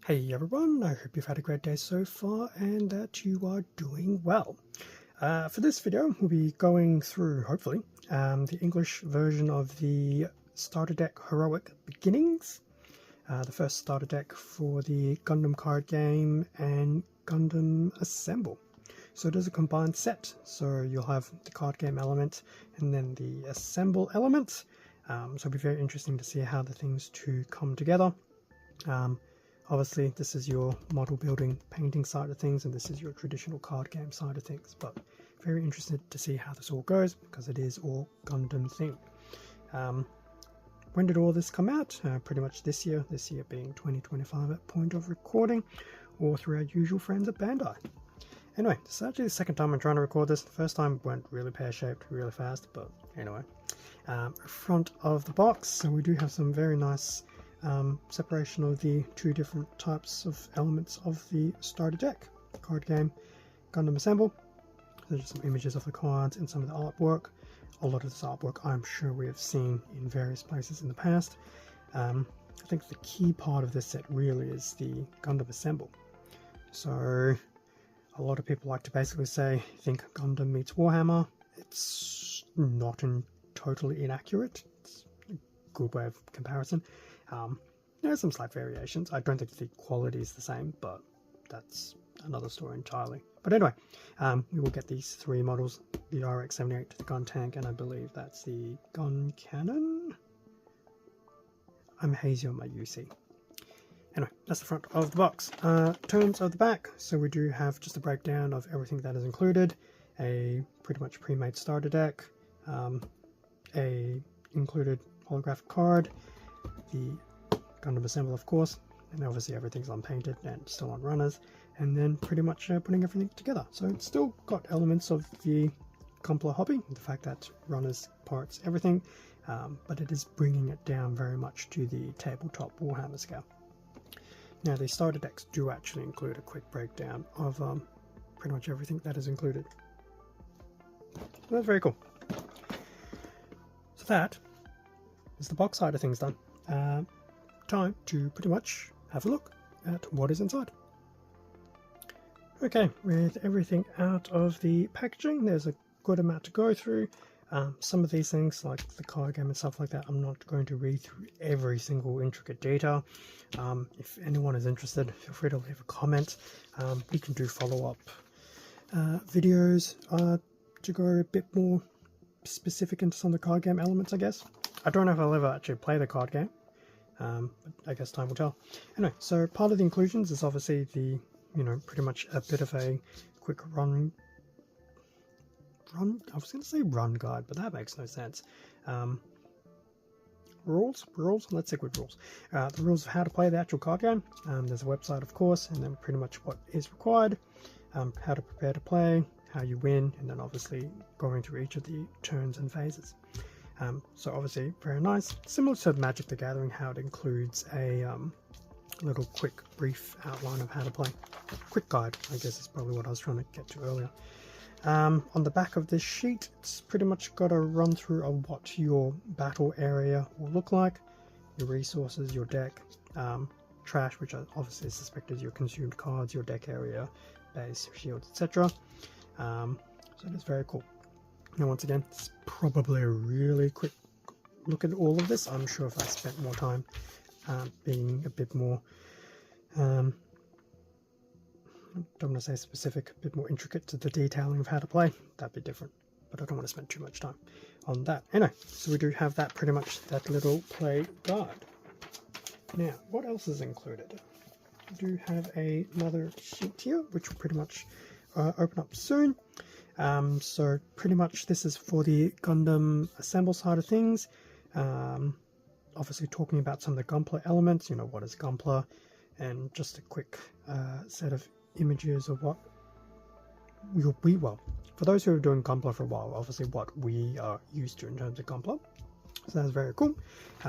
Hey everyone, I hope you've had a great day so far and that you are doing well. For this video, we'll be going through, hopefully, the English version of the starter deck Heroic Beginnings, the first starter deck for the Gundam card game and Gundam Assemble. So it is a combined set, so you'll have the card game element and then the Assemble element. So it'll be very interesting to see how the things two come together. Obviously, this is your model building painting side of things, and this is your traditional card game side of things, but very interested to see how this all goes because it is all Gundam themed. When did all this come out? Pretty much this year being 2025 at point of recording, or through our usual friends at Bandai. Anyway, this is actually the second time I'm trying to record this. The first time went really pear-shaped, really fast, but anyway. Front of the box, so we do have some very nice separation of the two different types of elements of the starter deck. Card game, Gundam Assemble. There's just some images of the cards and some of the artwork. A lot of this artwork I'm sure we have seen in various places in the past. I think the key part of this set really is the Gundam Assemble. So a lot of people like to basically say, think Gundam meets Warhammer. It's not totally inaccurate. It's a good way of comparison. There's some slight variations. I don't think the quality is the same, but that's another story entirely. But anyway, we will get these three models, the RX-78, the gun tank, and I believe that's the gun cannon. I'm hazy on my UC. Anyway, that's the front of the box. Terms of the back, so we do have just a breakdown of everything that is included, a pretty much pre-made starter deck, a included holographic card, the Gundam Assemble, of course, and obviously everything's unpainted and still on runners, and then pretty much putting everything together. So it's still got elements of the Gunpla hobby, the fact that runners, parts, everything, but it is bringing it down very much to the tabletop Warhammer scale. Now the starter decks do actually include a quick breakdown of pretty much everything that is included. So that's very cool. So that is the box side of things done. Time to pretty much have a look at what is inside. Okay, with everything out of the packaging, there's a good amount to go through. Some of these things, like the card game and stuff like that, I'm not going to read through every single intricate detail. If anyone is interested, feel free to leave a comment. We can do follow-up videos to go a bit more specific into some of the card game elements, I guess. I don't know if I'll ever actually play the card game, but I guess time will tell. Anyway, so part of the inclusions is obviously the, pretty much a bit of a quick run, I was going to say run guide, but that makes no sense. Rules, let's stick with rules. The rules of how to play the actual card game. There's a website, of course, and then pretty much what is required, how to prepare to play, how you win, and then obviously going through each of the turns and phases. So obviously very nice, similar to Magic the Gathering, how it includes a little quick brief outline of how to play. Quick guide, I guess is probably what I was trying to get to earlier. On the back of this sheet, it's pretty much got a run through of what your battle area will look like, your resources, your deck, trash, which I obviously suspect is your consumed cards, your deck area, base, shields, etc. So it is very cool. Now once again, it's probably a really quick look at all of this. I'm sure if I spent more time being a bit more, I don't want to say specific, a bit more intricate to the detailing of how to play, that'd be different. But I don't want to spend too much time on that. Anyway, so we do have that pretty much, that little play guide. Now, what else is included? We do have another sheet here, which will pretty much open up soon. So pretty much this is for the Gundam Assemble side of things. Obviously talking about some of the Gunpla elements, what is Gunpla, and just a quick set of images of what will be, well, for those who are doing Gunpla for a while, obviously what we are used to in terms of Gunpla. So that's very cool.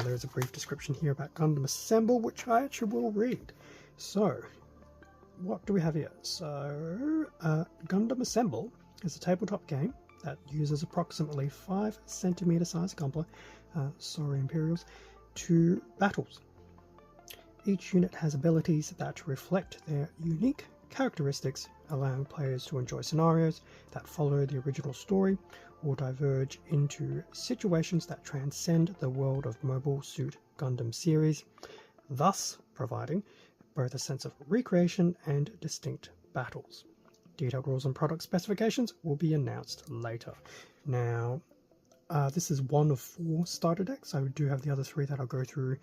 There is a brief description here about Gundam Assemble, which I actually will read. So, what do we have here? So, Gundam Assemble is a tabletop game that uses approximately 5 centimeter size Gunpla, sorry Imperials, to battles. each unit has abilities that reflect their unique characteristics, allowing players to enjoy scenarios that follow the original story or diverge into situations that transcend the world of Mobile Suit Gundam series, thus providing both a sense of recreation and distinct battles. Detailed rules and product specifications will be announced later. Now, this is one of 4 starter decks. I do have the other 3 that I'll go through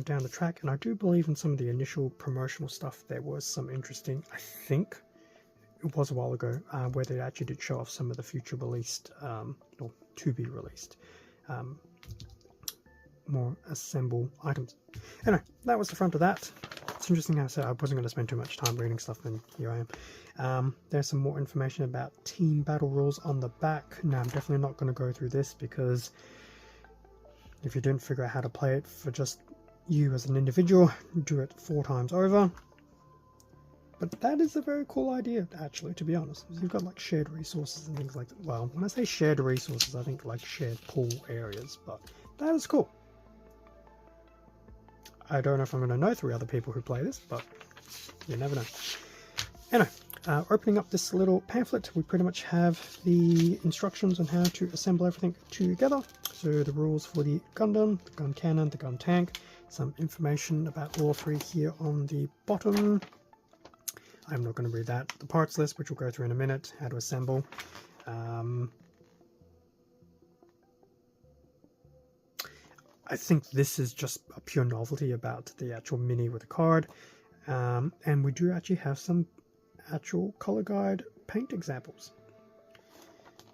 down the track, and I do believe in some of the initial promotional stuff there was some interesting, I think it was a while ago, where they actually did show off some of the future released, or to be released, more assemble items. Anyway, that was the front of that. It's interesting how I said I wasn't going to spend too much time reading stuff, and here I am. There's some more information about team battle rules on the back. Now, I'm definitely not going to go through this, because if you didn't figure out how to play it for just you as an individual, do it 4 times over. But that is a very cool idea, actually, to be honest. You've got like shared resources and things like that. Well, when I say shared resources, I think like shared pool areas, but that is cool. I don't know if I'm going to know 3 other people who play this, but you never know. Anyway, opening up this little pamphlet, we pretty much have the instructions on how to assemble everything together. So the rules for the Gundam, the gun cannon, the gun tank, some information about all 3 here on the bottom. I'm not going to read that. The parts list, which we'll go through in a minute, how to assemble. I think this is just a pure novelty about the actual mini with the card. And we do actually have some actual color guide paint examples.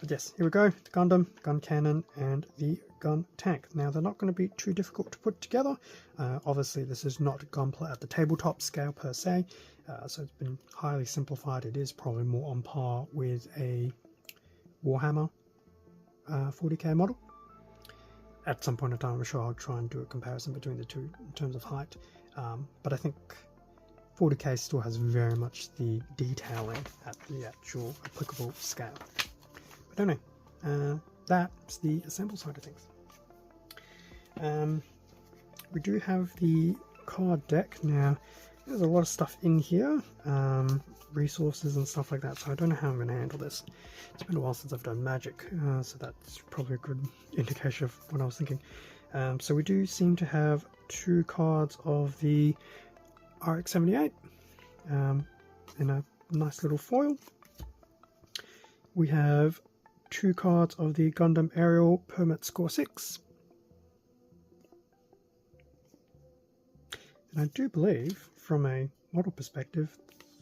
But yes, here we go. The Gundam, gun cannon, and the gun tank. Now, they're not going to be too difficult to put together. Obviously, this is not Gunpla at the tabletop scale per se. So it's been highly simplified. It is probably more on par with a Warhammer 40k model. At some point in time, I'm sure I'll try and do a comparison between the 2 in terms of height. But I think 40k still has very much the detailing at the actual applicable scale. But anyway, that's the assemble side of things. We do have the card deck. Now, there's a lot of stuff in here, resources and stuff like that, so I don't know how I'm going to handle this. It's been a while since I've done Magic, so that's probably a good indication of what I was thinking. So we do seem to have 2 cards of the RX-78 in a nice little foil. We have 2 cards of the Gundam Aerial Permit Score 6. And I do believe, from a model perspective,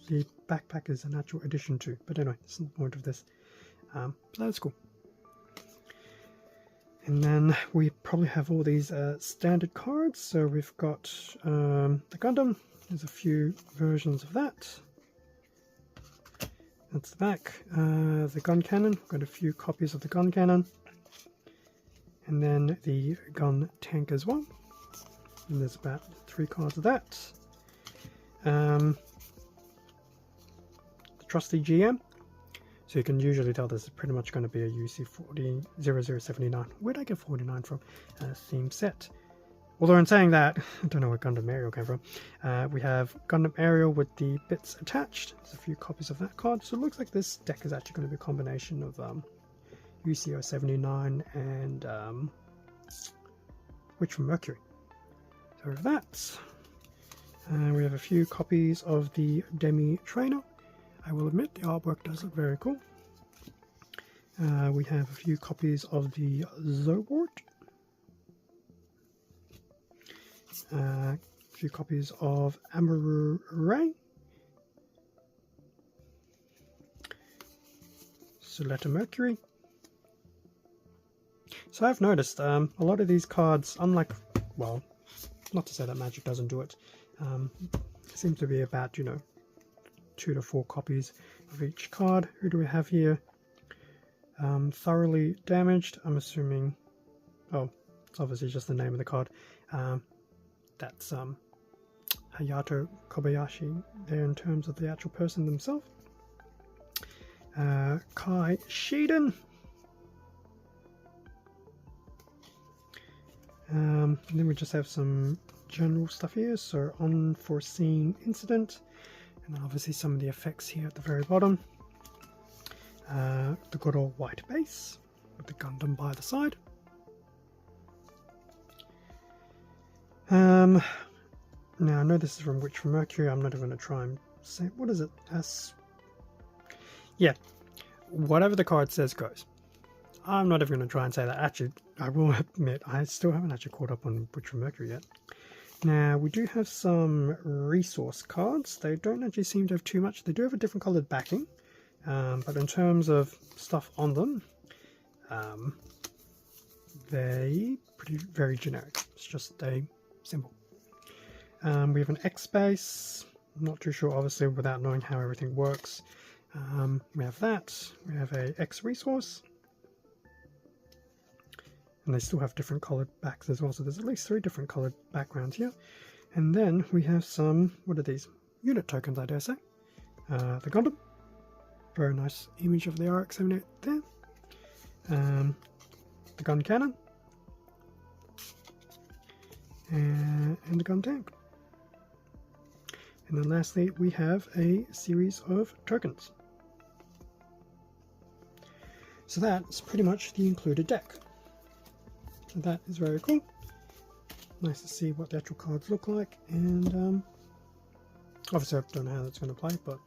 the backpack is an actual addition too. But anyway, that's not the point of this. So that's cool. And then we probably have all these standard cards. So we've got the Gundam. There's a few versions of that. That's the back. The gun cannon. We've got a few copies of the gun cannon. And then the gun tank as well. And there's about 3 cards of that. The trusty GM. So you can usually tell this is pretty much going to be a UC400079. Where'd I get 49 from? Theme set. Although in saying that, I don't know where Gundam Aerial came from. We have Gundam Aerial with the bits attached. There's a few copies of that card. So it looks like this deck is actually going to be a combination of UC079 and Witch from Mercury. So with that, we have a few copies of the Demi Trainer. I will admit the artwork does look very cool. We have a few copies of the Zobort. A few copies of Amaru Ray. Soletta Mercury. So I've noticed a lot of these cards, unlike, well, not to say that Magic doesn't do it, seems to be about, 2 to 4 copies of each card. Who do we have here? Thoroughly Damaged, I'm assuming, oh, it's obviously just the name of the card. That's Hayato Kobayashi there in terms of the actual person themselves. Kai Shiden. And then we just have some general stuff here. So unforeseen incident, and then obviously some of the effects here at the very bottom. The good old white base with the Gundam by the side. Now I know this is from Witch from Mercury. I'm not even going to try and say, what is it? Yeah, whatever the card says goes. I'm not even going to try and say that. Actually, I will admit I still haven't actually caught up on Witch from Mercury yet. Now we do have some resource cards. They don't actually seem to have too much. They do have a different coloured backing, but in terms of stuff on them, they very generic. It's just a symbol. We have an X base. I'm not too sure, obviously, without knowing how everything works. We have that. We have a X resource. And they still have different coloured backs as well. So there's at least 3 different coloured backgrounds here. And then we have some, what are these? Unit tokens, I dare say. The Gundam. Very nice image of the RX-78 there. The gun cannon. And the gun tank. And then lastly, we have a series of tokens. So that's pretty much the included deck. So that is very cool. Nice to see what the actual cards look like. And obviously I don't know how that's going to play, but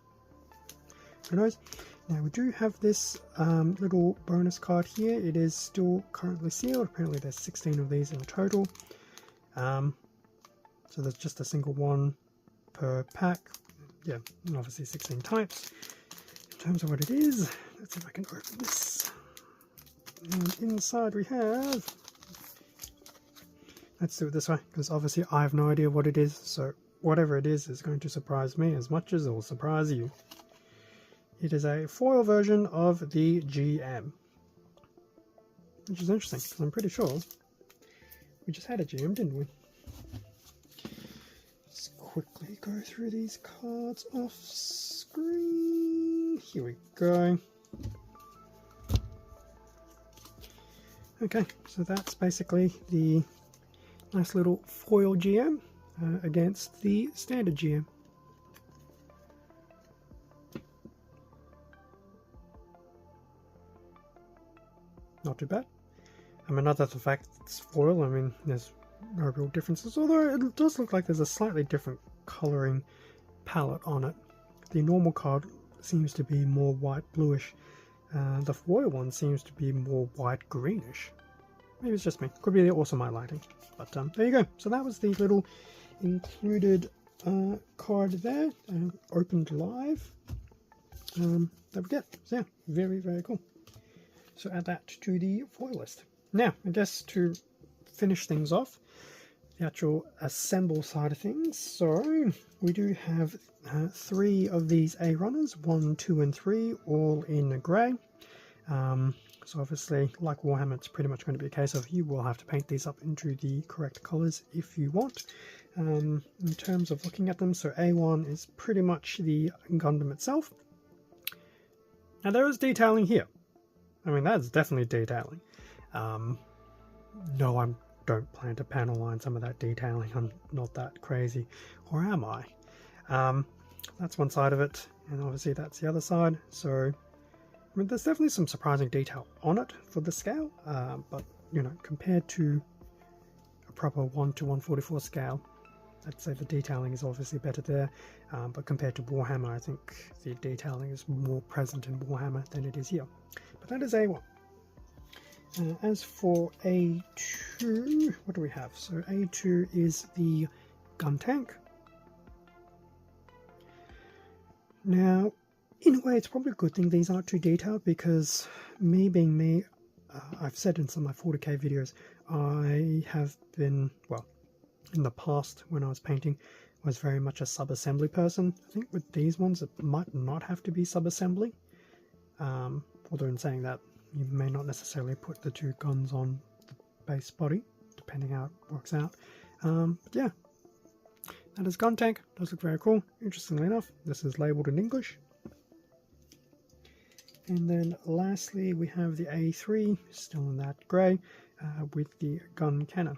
who knows. Now we do have this little bonus card here. It is still currently sealed. Apparently there's 16 of these in total. So there's just a single one per pack. Yeah, and obviously 16 types. In terms of what it is, let's see if I can open this. And inside we have, let's do it this way, because obviously I have no idea what it is, so whatever it is going to surprise me as much as it will surprise you. It is a foil version of the GM, which is interesting, because I'm pretty sure we just had a GM, didn't we? Let's quickly go through these cards off screen. Here we go. Okay, so that's basically the nice little foil GM against the standard GM. Not too bad. I mean, other than the fact it's foil, I mean, there's no real differences, although it does look like there's a slightly different colouring palette on it. The normal card seems to be more white bluish. The foil one seems to be more white greenish. Maybe it's just me. Could be also my lighting. But there you go. So that was the little included card there, opened live. That we get. So yeah, very, very cool. So add that to the foil list. Now, I guess to finish things off, the actual assemble side of things. So we do have 3 of these A runners, 1, 2, and 3, all in grey. So obviously, like Warhammer, it's pretty much going to be a case of you will have to paint these up into the correct colours if you want. In terms of looking at them, so A1 is pretty much the Gundam itself. Now there is detailing here. I mean, that's definitely detailing. No, I don't plan to panel line some of that detailing. I'm not that crazy. Or am I? That's one side of it, and obviously that's the other side. So I mean, there's definitely some surprising detail on it for the scale, but you know, compared to a proper 1 to 144 scale, I'd say the detailing is obviously better there. But compared to Warhammer, I think the detailing is more present in Warhammer than it is here. But that is A1. As for A2, what do we have? So A2 is the gun tank. Now, in a way, it's probably a good thing these aren't too detailed, because me being me, I've said in some of my 40k videos, I have been, well, in the past when I was painting, was very much a sub-assembly person. I think with these ones it might not have to be sub-assembly, although in saying that, you may not necessarily put the 2 guns on the base body, depending how it works out. But yeah, that is gun tank. Does look very cool. Interestingly enough, this is labelled in English. And then lastly, we have the A3, still in that grey, with the gun cannon.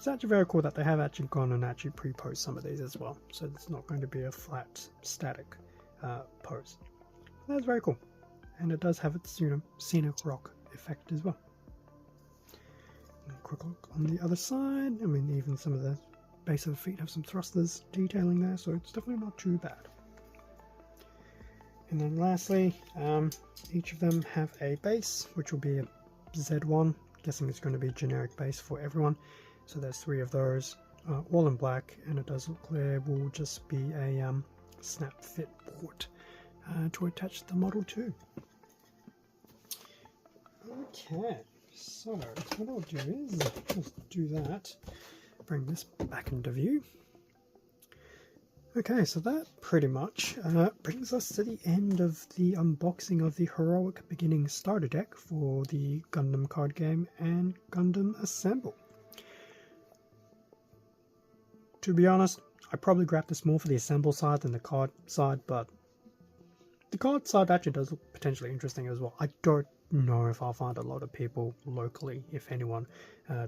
It's actually very cool that they have actually gone and actually pre-posed some of these as well, so it's not going to be a flat, static pose. That's very cool, and it does have its, you know, scenic rock effect as well. And a quick look on the other side. I mean, even some of the base of the feet have some thrusters detailing there, so it's definitely not too bad. And then lastly, each of them have a base, which will be a Z1. Guessing it's going to be generic base for everyone. So there's 3 of those, all in black, and it does look there will just be a snap fit port to attach the model to. Okay, so what I'll do is just do that, bring this back into view. Okay, so that pretty much brings us to the end of the unboxing of the Heroic Beginning starter deck for the Gundam card game and Gundam Assemble. To be honest, I probably grabbed this more for the Assemble side than the card side, but the card side actually does look potentially interesting as well. I don't know if I'll find a lot of people locally, if anyone,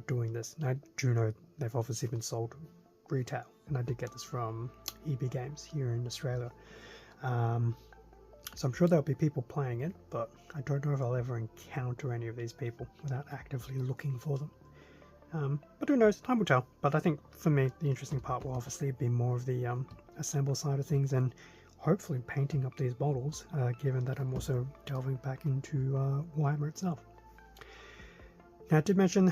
doing this. And I do know they've obviously been sold retail, and I did get this from EB Games here in Australia, so I'm sure there'll be people playing it, but I don't know if I'll ever encounter any of these people without actively looking for them. But who knows, time will tell. But I think for me the interesting part will obviously be more of the assemble side of things, and hopefully painting up these models, given that I'm also delving back into Warhammer itself. Now, I did mention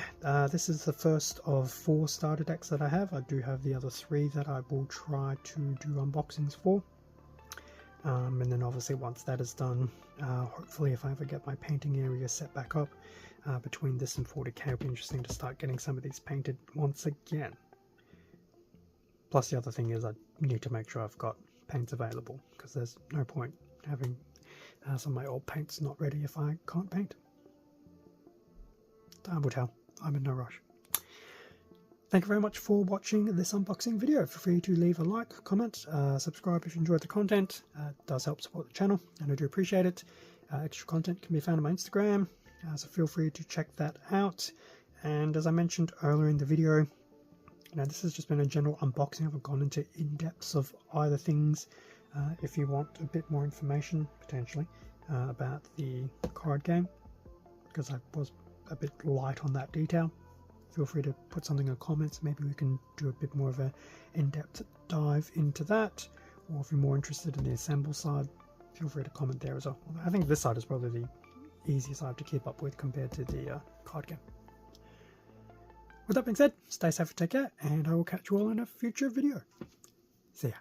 this is the first of 4 starter decks that I have. I do have the other 3 that I will try to do unboxings for. And then obviously once that is done, hopefully if I ever get my painting area set back up, between this and 40k, it'll be interesting to start getting some of these painted once again. Plus the other thing is I need to make sure I've got paints available, because there's no point having some of my old paints not ready if I can't paint. Time will tell. I'm in no rush. Thank you very much for watching this unboxing video. Feel free to leave a like, comment, subscribe if you enjoyed the content. It does help support the channel, and I do appreciate it. Extra content can be found on my Instagram, so feel free to check that out. And as I mentioned earlier in the video, this has just been a general unboxing. I haven't gone into in-depths of either things. If you want a bit more information, potentially, about the card game, because I was a bit light on that detail, feel free to put something in the comments. Maybe we can do a bit more of a in-depth dive into that, or if you're more interested in the assemble side, feel free to comment there as well. I think this side is probably the easiest side to keep up with compared to the card game. With that being said, stay safe and take care, and I will catch you all in a future video. See ya.